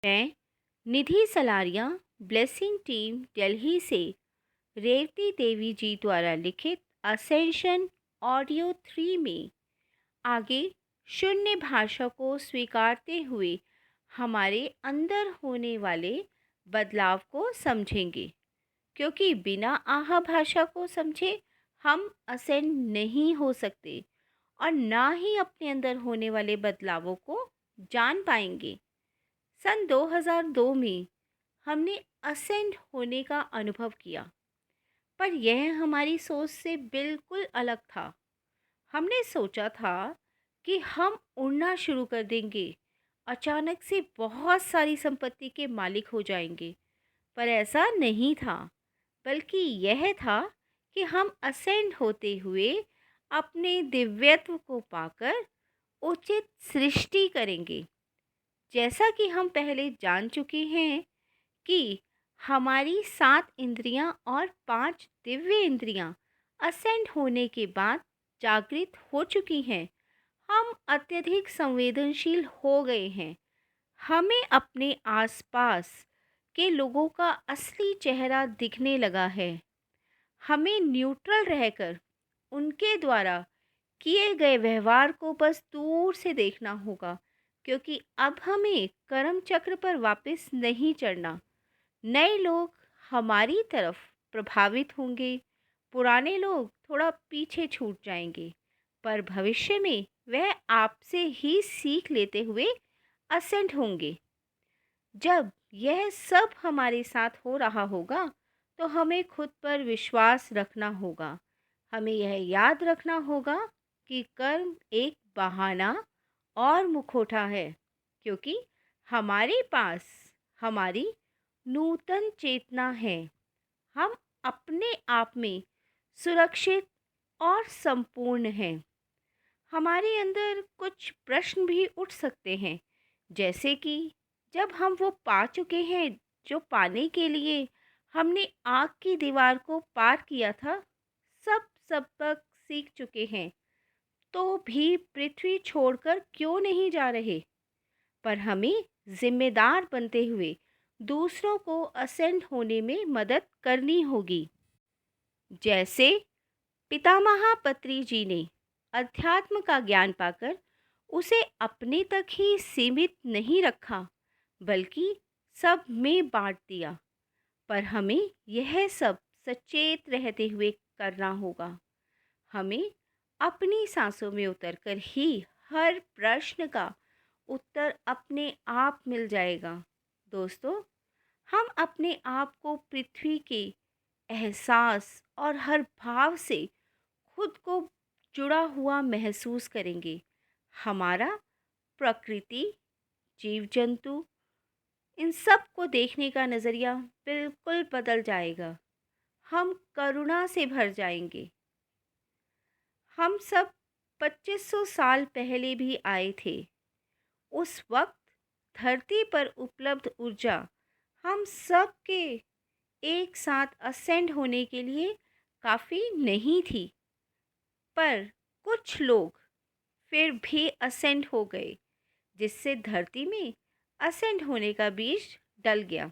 मैं निधि Salaria blessing team Delhi से रेवती देवी जी द्वारा लिखित असेंशन ऑडियो 3 में आगे शून्य भाषा को स्वीकारते हुए हमारे अंदर होने वाले बदलाव को समझेंगे, क्योंकि बिना आह भाषा को समझे हम असेंड नहीं हो सकते और ना ही अपने अंदर होने वाले बदलावों को जान पाएंगे। सन 2002 में हमने असेंड होने का अनुभव किया, पर यह हमारी सोच से बिल्कुल अलग था। हमने सोचा था कि हम उड़ना शुरू कर देंगे, अचानक से बहुत सारी संपत्ति के मालिक हो जाएंगे। पर ऐसा नहीं था, बल्कि यह था कि हम असेंड होते हुए अपने दिव्यत्व को पाकर उचित सृष्टि करेंगे। जैसा कि हम पहले जान चुके हैं कि हमारी 7 इंद्रियां और 5 दिव्य इंद्रियां असेंड होने के बाद जागृत हो चुकी हैं। हम अत्यधिक संवेदनशील हो गए हैं। हमें अपने आसपास के लोगों का असली चेहरा दिखने लगा है। हमें न्यूट्रल रहकर उनके द्वारा किए गए व्यवहार को बस दूर से देखना होगा, क्योंकि अब हमें कर्म चक्र पर वापस नहीं चढ़ना। नए लोग हमारी तरफ प्रभावित होंगे, पुराने लोग थोड़ा पीछे छूट जाएंगे, पर भविष्य में वह आपसे ही सीख लेते हुए असेंड होंगे। जब यह सब हमारे साथ हो रहा होगा, तो हमें खुद पर विश्वास रखना होगा। हमें यह याद रखना होगा कि कर्म एक बहाना और मुखौटा है, क्योंकि हमारे पास हमारी नूतन चेतना है। हम अपने आप में सुरक्षित और संपूर्ण हैं। हमारे अंदर कुछ प्रश्न भी उठ सकते हैं, जैसे कि जब हम वो पा चुके हैं जो पाने के लिए हमने आग की दीवार को पार किया था, सब सबक सीख चुके हैं, तो भी पृथ्वी छोड़कर क्यों नहीं जा रहे? पर हमें जिम्मेदार बनते हुए दूसरों को असेंड होने में मदद करनी होगी। जैसे पितामह पत्री जी ने अध्यात्म का ज्ञान पाकर उसे अपने तक ही सीमित नहीं रखा, बल्कि सब में बांट दिया। पर हमें यह सब सचेत रहते हुए करना होगा। हमें अपनी सांसों में उतरकर ही हर प्रश्न का उत्तर अपने आप मिल जाएगा। दोस्तों, हम अपने आप को पृथ्वी के एहसास और हर भाव से खुद को जुड़ा हुआ महसूस करेंगे। हमारा प्रकृति, जीव जंतु, इन सब को देखने का नज़रिया बिल्कुल बदल जाएगा। हम करुणा से भर जाएंगे। हम सब 2500 साल पहले भी आए थे। उस वक्त धरती पर उपलब्ध ऊर्जा हम सब के एक साथ असेंड होने के लिए काफ़ी नहीं थी, पर कुछ लोग फिर भी असेंड हो गए, जिससे धरती में असेंड होने का बीज डल गया।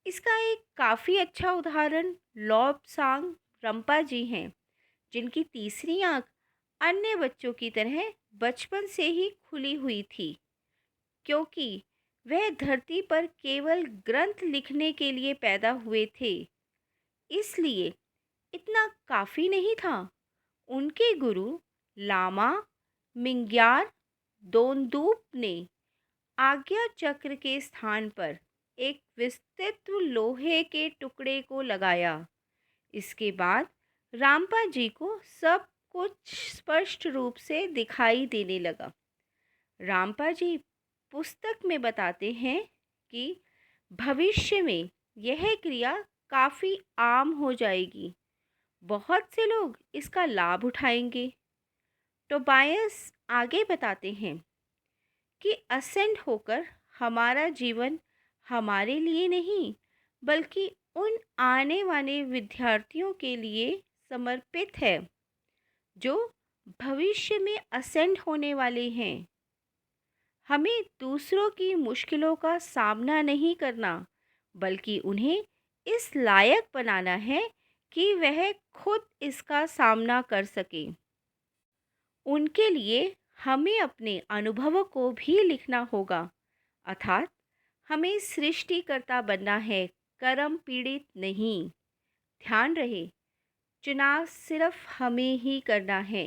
इसका एक काफ़ी अच्छा उदाहरण लॉब्सांग रंपा जी हैं, जिनकी तीसरी आंख अन्य बच्चों की तरह बचपन से ही खुली हुई थी, क्योंकि वह धरती पर केवल ग्रंथ लिखने के लिए पैदा हुए थे। इसलिए इतना काफ़ी नहीं था। उनके गुरु लामा मिंग्यार दोनदूप ने आज्ञा चक्र के स्थान पर एक विस्तृत लोहे के टुकड़े को लगाया। इसके बाद रामपा जी को सब कुछ स्पष्ट रूप से दिखाई देने लगा। रामपा जी पुस्तक में बताते हैं कि भविष्य में यह क्रिया काफ़ी आम हो जाएगी। बहुत से लोग इसका लाभ उठाएंगे। टोबायस आगे बताते हैं कि असेंड होकर हमारा जीवन हमारे लिए नहीं, बल्कि उन आने वाले विद्यार्थियों के लिए समर्पित है जो भविष्य में असेंड होने वाले हैं। हमें दूसरों की मुश्किलों का सामना नहीं करना, बल्कि उन्हें इस लायक बनाना है कि वह खुद इसका सामना कर सकें। उनके लिए हमें अपने अनुभवों को भी लिखना होगा, अर्थात हमें सृष्टिकर्ता बनना है, कर्म पीड़ित नहीं। ध्यान रहे, चुनाव सिर्फ हमें ही करना है।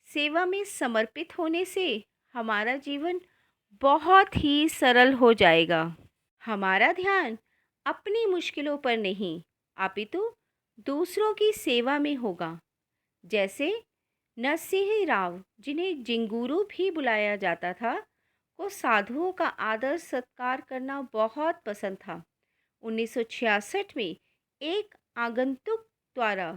सेवा में समर्पित होने से हमारा जीवन बहुत ही सरल हो जाएगा। हमारा ध्यान अपनी मुश्किलों पर नहीं, अपितु दूसरों की सेवा में होगा। जैसे नरसिंह राव, जिन्हें जिंगुरु भी बुलाया जाता था, को साधुओं का आदर सत्कार करना बहुत पसंद था। 1966 में एक आगंतुक द्वारा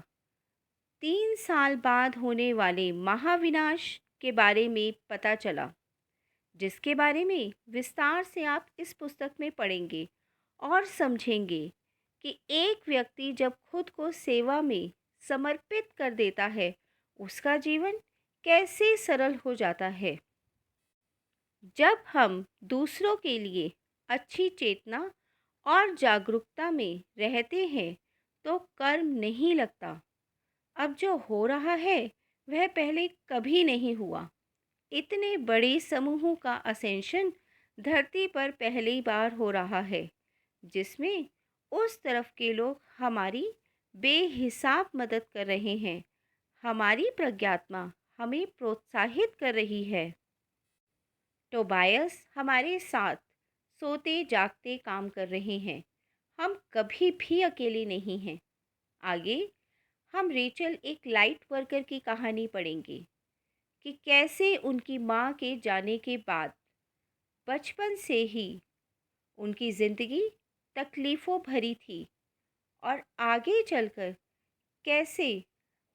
3 साल बाद होने वाले महाविनाश के बारे में पता चला, जिसके बारे में विस्तार से आप इस पुस्तक में पढ़ेंगे और समझेंगे कि एक व्यक्ति जब खुद को सेवा में समर्पित कर देता है, उसका जीवन कैसे सरल हो जाता है। जब हम दूसरों के लिए अच्छी चेतना और जागरूकता में रहते हैं, तो कर्म नहीं लगता। अब जो हो रहा है, वह पहले कभी नहीं हुआ। इतने बड़े समूहों का असेंशन धरती पर पहली बार हो रहा है, जिसमें उस तरफ के लोग हमारी बेहिसाब मदद कर रहे हैं। हमारी प्रज्ञात्मा हमें प्रोत्साहित कर रही है। टोबायस हमारे साथ सोते जागते काम कर रहे हैं। हम कभी भी अकेले नहीं हैं। आगे हम रेचल, एक लाइट वर्कर की कहानी पढ़ेंगे कि कैसे उनकी माँ के जाने के बाद बचपन से ही उनकी ज़िंदगी तकलीफ़ों भरी थी, और आगे चलकर कैसे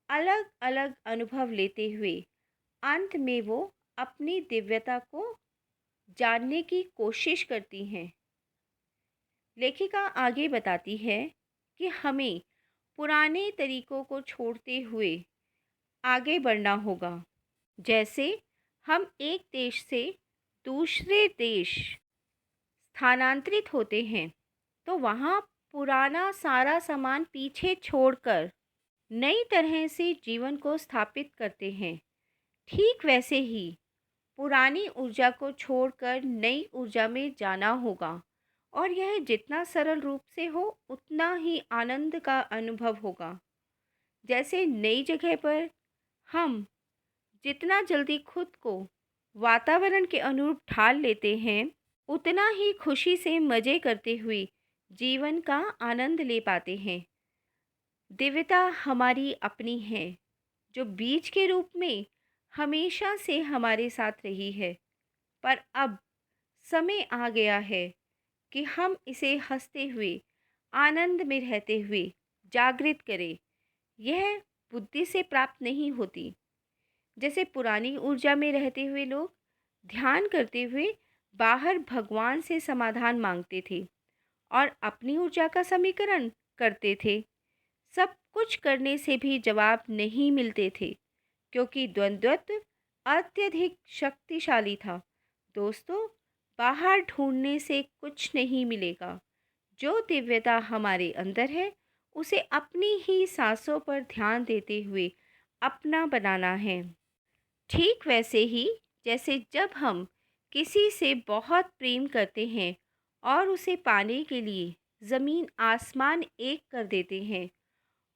अलग अलग अनुभव लेते हुए अंत में वो अपनी दिव्यता को जानने की कोशिश करती हैं। लेखिका आगे बताती है कि हमें पुराने तरीकों को छोड़ते हुए आगे बढ़ना होगा। जैसे हम एक देश से दूसरे देश स्थानांतरित होते हैं, तो वहाँ पुराना सारा सामान पीछे छोड़कर नई तरह से जीवन को स्थापित करते हैं। ठीक वैसे ही पुरानी ऊर्जा को छोड़कर नई ऊर्जा में जाना होगा, और यह जितना सरल रूप से हो, उतना ही आनंद का अनुभव होगा। जैसे नई जगह पर हम जितना जल्दी खुद को वातावरण के अनुरूप ढाल लेते हैं, उतना ही खुशी से मज़े करते हुए जीवन का आनंद ले पाते हैं। दिव्यता हमारी अपनी है, जो बीज के रूप में हमेशा से हमारे साथ रही है, पर अब समय आ गया है कि हम इसे हंसते हुए, आनंद में रहते हुए जागृत करें। यह बुद्धि से प्राप्त नहीं होती। जैसे पुरानी ऊर्जा में रहते हुए लोग ध्यान करते हुए बाहर भगवान से समाधान मांगते थे और अपनी ऊर्जा का समीकरण करते थे। सब कुछ करने से भी जवाब नहीं मिलते थे, क्योंकि द्वंद्वत्व अत्यधिक शक्तिशाली था। दोस्तों, बाहर ढूंढने से कुछ नहीं मिलेगा। जो दिव्यता हमारे अंदर है, उसे अपनी ही सांसों पर ध्यान देते हुए अपना बनाना है। ठीक वैसे ही जैसे जब हम किसी से बहुत प्रेम करते हैं और उसे पाने के लिए ज़मीन आसमान एक कर देते हैं,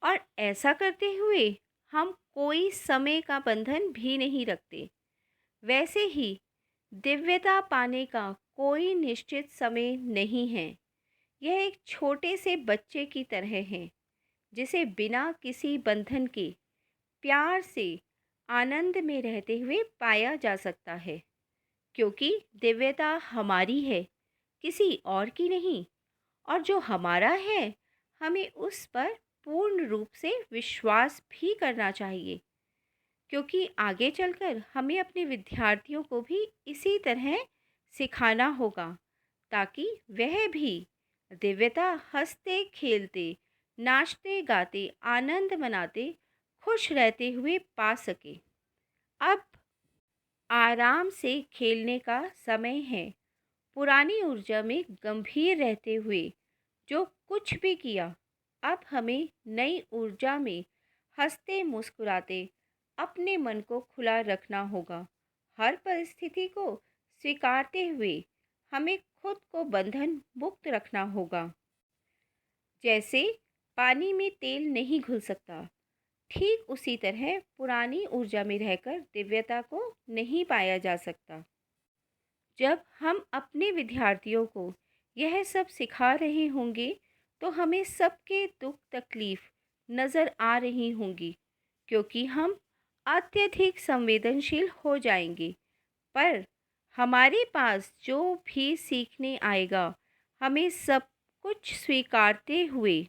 और ऐसा करते हुए हम कोई समय का बंधन भी नहीं रखते, वैसे ही दिव्यता पाने का कोई निश्चित समय नहीं है। यह एक छोटे से बच्चे की तरह है, जिसे बिना किसी बंधन के प्यार से आनंद में रहते हुए पाया जा सकता है, क्योंकि दिव्यता हमारी है, किसी और की नहीं। और जो हमारा है, हमें उस पर पूर्ण रूप से विश्वास भी करना चाहिए, क्योंकि आगे चलकर हमें अपने विद्यार्थियों को भी इसी तरह सिखाना होगा, ताकि वह भी दिव्यता हंसते खेलते, नाचते गाते, आनंद मनाते, खुश रहते हुए पा सके। अब आराम से खेलने का समय है। पुरानी ऊर्जा में गंभीर रहते हुए जो कुछ भी किया, अब हमें नई ऊर्जा में हंसते मुस्कुराते अपने मन को खुला रखना होगा। हर परिस्थिति को स्वीकारते हुए हमें खुद को बंधन मुक्त रखना होगा। जैसे पानी में तेल नहीं घुल सकता, ठीक उसी तरह पुरानी ऊर्जा में रहकर दिव्यता को नहीं पाया जा सकता। जब हम अपने विद्यार्थियों को यह सब सिखा रहे होंगे, तो हमें सबके दुख तकलीफ नज़र आ रही होंगी, क्योंकि हम अत्यधिक संवेदनशील हो जाएंगे। पर हमारे पास जो भी सीखने आएगा, हमें सब कुछ स्वीकारते हुए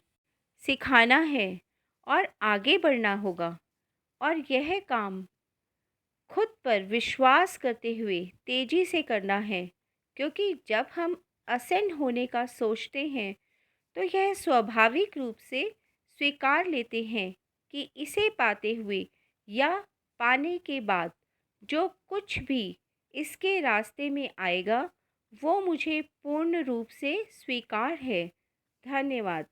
सिखाना है और आगे बढ़ना होगा। और यह काम खुद पर विश्वास करते हुए तेजी से करना है, क्योंकि जब हम असेंड होने का सोचते हैं, तो यह स्वाभाविक रूप से स्वीकार लेते हैं कि इसे पाते हुए या पाने के बाद जो कुछ भी इसके रास्ते में आएगा, वो मुझे पूर्ण रूप से स्वीकार है। धन्यवाद।